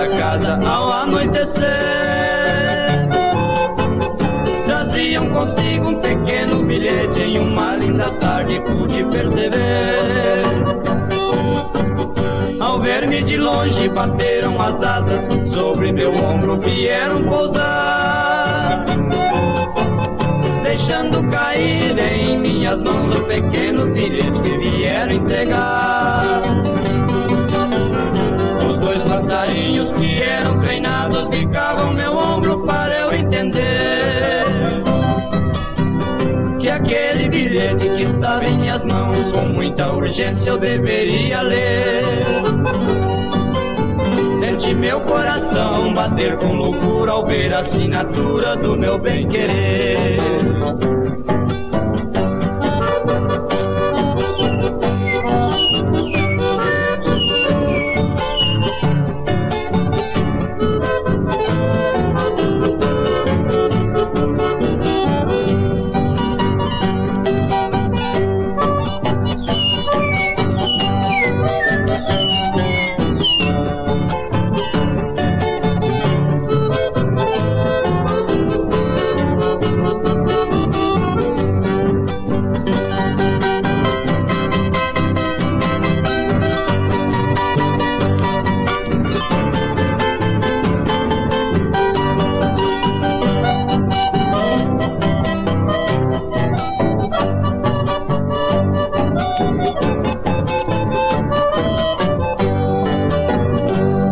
para casa ao anoitecer. Traziam consigo um pequeno bilhete, em uma linda tarde pude perceber. Ao ver-me de longe bateram as asas, sobre meu ombro vieram pousar, deixando cair em minhas mãos o pequeno bilhete que vieram entregar. Os dois passarinhos que eram treinados bicavam meu ombro para eu entender que aquele bilhete que estava em minhas mãos, com muita urgência eu deveria ler. Senti meu coração bater com loucura ao ver a assinatura do meu bem-querer.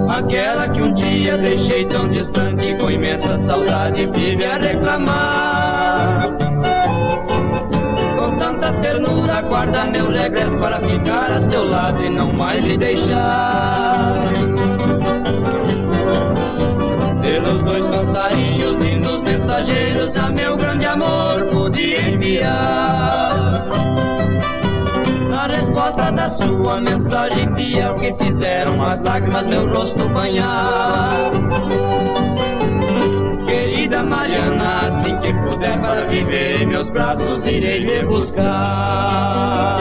Aquela que um dia deixei tão distante, com imensa saudade vive a reclamar. Com tanta ternura aguarda meu regresso para ficar a seu lado e não mais lhe deixar. Pelos dois passarinhos lindos mensageiros a meu grande amor pude enviar a resposta da sua mensagem fiel, que fizeram as lágrimas meu rosto banhar. Querida Mariana, assim que puder para viver em meus braços irei lhe buscar.